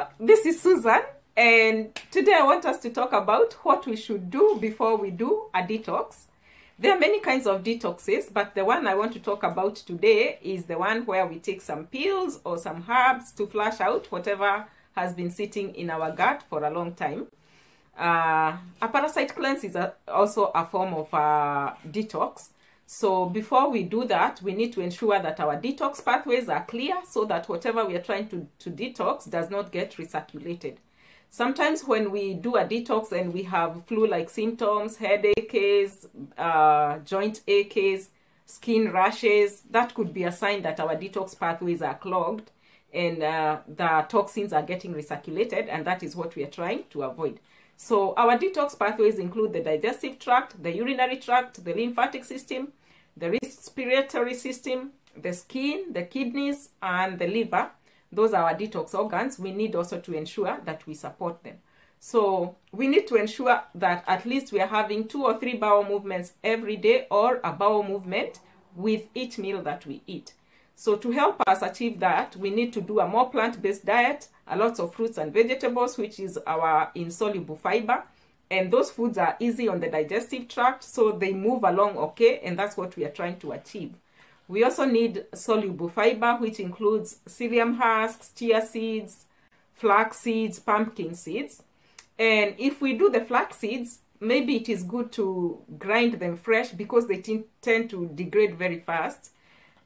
Hello, this is Susan, and today I want us to talk about what we should do before we do a detox. There are many kinds of detoxes, but the one I want to talk about today is the one where we take some pills or some herbs to flush out whatever has been sitting in our gut for a long time. A parasite cleanse is also a form of detox. So before we do that, we need to ensure that our detox pathways are clear so that whatever we are trying to detox does not get recirculated. Sometimes when we do a detox and we have flu-like symptoms, headaches, joint aches, skin rashes, that could be a sign that our detox pathways are clogged and the toxins are getting recirculated, and that is what we are trying to avoid. So our detox pathways include the digestive tract, the urinary tract, the lymphatic system, the respiratory system, the skin, the kidneys, and the liver. Those are our detox organs. We need also to ensure that we support them. So we need to ensure that at least we are having 2 or 3 bowel movements every day, or a bowel movement with each meal that we eat. So to help us achieve that, we need to do a more plant-based diet, a lot of fruits and vegetables, which is our insoluble fiber. And those foods are easy on the digestive tract, so they move along okay, and that's what we are trying to achieve. We also need soluble fiber, which includes psyllium husks, chia seeds, flax seeds, pumpkin seeds. And if we do the flax seeds, maybe it is good to grind them fresh because they tend to degrade very fast.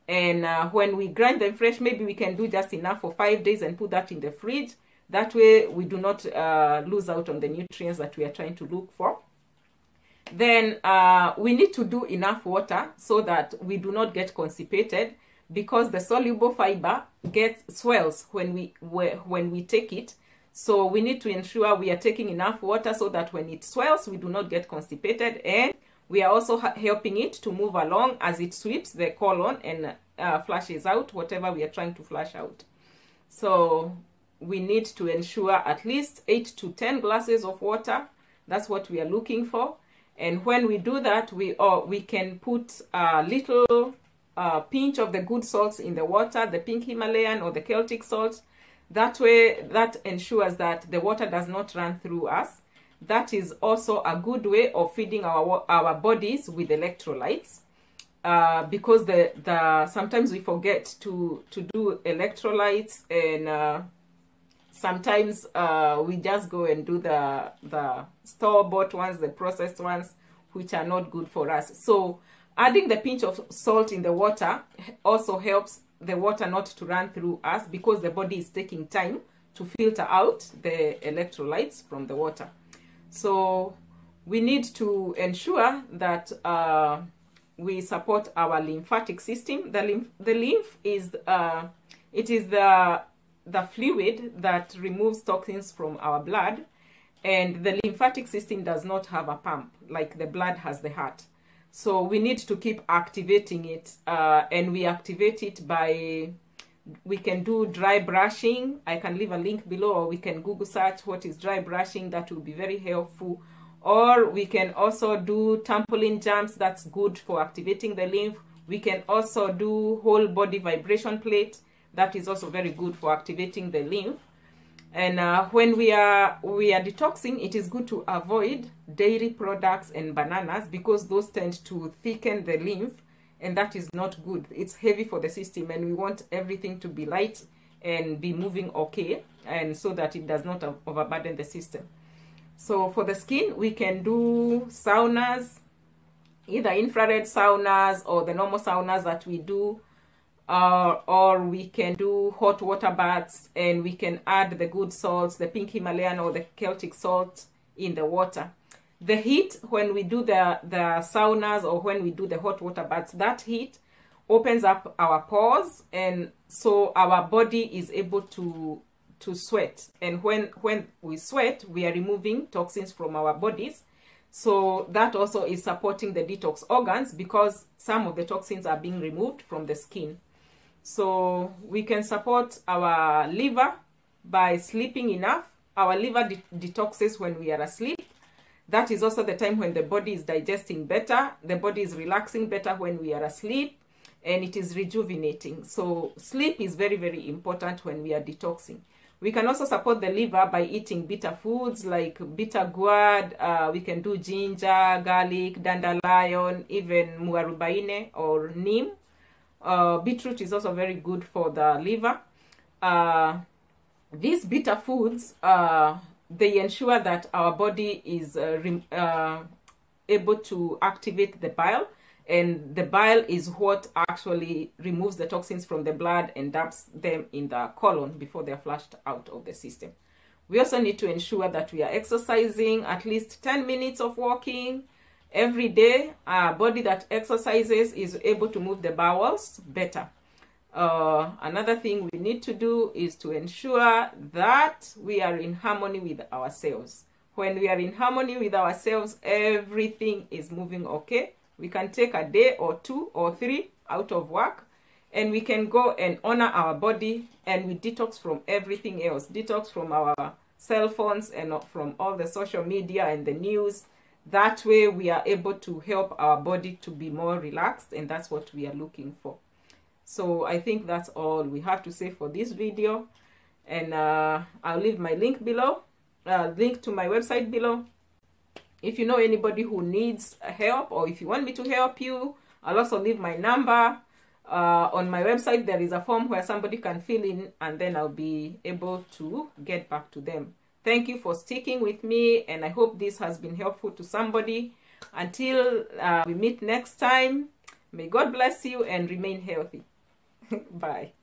And when we grind them fresh, maybe we can do just enough for 5 days and put that in the fridge. That way we do not lose out on the nutrients that we are trying to look for. Then we need to do enough water so that we do not get constipated, because the soluble fiber gets swells when we take it. So we need to ensure we are taking enough water so that when it swells, we do not get constipated, and we are also helping it to move along as it sweeps the colon and flushes out whatever we are trying to flush out. So we need to ensure at least 8 to 10 glasses of water. That's what we are looking for. And when we do that, we can put a little pinch of the good salts in the water, the pink Himalayan or the Celtic salt. That way, that ensures that the water does not run through us. That is also a good way of feeding our bodies with electrolytes, because sometimes we forget to do electrolytes, and sometimes we just go and do the store-bought ones, the processed ones, which are not good for us. So adding the pinch of salt in the water also helps the water not to run through us, because the body is taking time to filter out the electrolytes from the water. So we need to ensure that we support our lymphatic system. The lymph is it is the fluid that removes toxins from our blood, and the lymphatic system does not have a pump like the blood has the heart. So we need to keep activating it, and we activate it by, we can do dry brushing. I can leave a link below, or we can Google search what is dry brushing. That will be very helpful. Or we can also do trampoline jumps. That's good for activating the lymph. We can also do whole body vibration plate. That is also very good for activating the lymph. And when we are detoxing, it is good to avoid dairy products and bananas, because those tend to thicken the lymph, and that is not good. It's heavy for the system, and we want everything to be light and be moving okay, and so that it does not overburden the system. So for the skin, we can do saunas, either infrared saunas or the normal saunas that we do, or we can do hot water baths, and we can add the good salts, the pink Himalayan or the Celtic salt in the water. The heat, when we do the saunas or when we do the hot water baths, that heat opens up our pores, and so our body is able to sweat. And when we sweat, we are removing toxins from our bodies. So that also is supporting the detox organs, because some of the toxins are being removed from the skin. So we can support our liver by sleeping enough. Our liver detoxes when we are asleep. That is also the time when the body is digesting better. The body is relaxing better when we are asleep, and it is rejuvenating. So sleep is very, very important when we are detoxing. We can also support the liver by eating bitter foods like bitter gourd. We can do ginger, garlic, dandelion, even muarubaine or neem. Beetroot is also very good for the liver. These bitter foods, they ensure that our body is able to activate the bile, and the bile is what actually removes the toxins from the blood and dumps them in the colon before they're flushed out of the system. We also need to ensure that we are exercising, at least 10 minutes of walking every day. A body that exercises is able to move the bowels better. Another thing we need to do is to ensure that we are in harmony with ourselves. When we are in harmony with ourselves, everything is moving okay. We can take a day or 2 or 3 out of work, and we can go and honor our body, and we detox from everything else. Detox from our cell phones and from all the social media and the news. That way we are able to help our body to be more relaxed, and that's what we are looking for. So I think that's all we have to say for this video, and I'll leave my link below, link to my website below. If you know anybody who needs help, or if you want me to help you, I'll also leave my number. On my website there is a form where somebody can fill in, and then I'll be able to get back to them. Thank you for sticking with me, and I hope this has been helpful to somebody. Until we meet next time, may God bless you and remain healthy. Bye.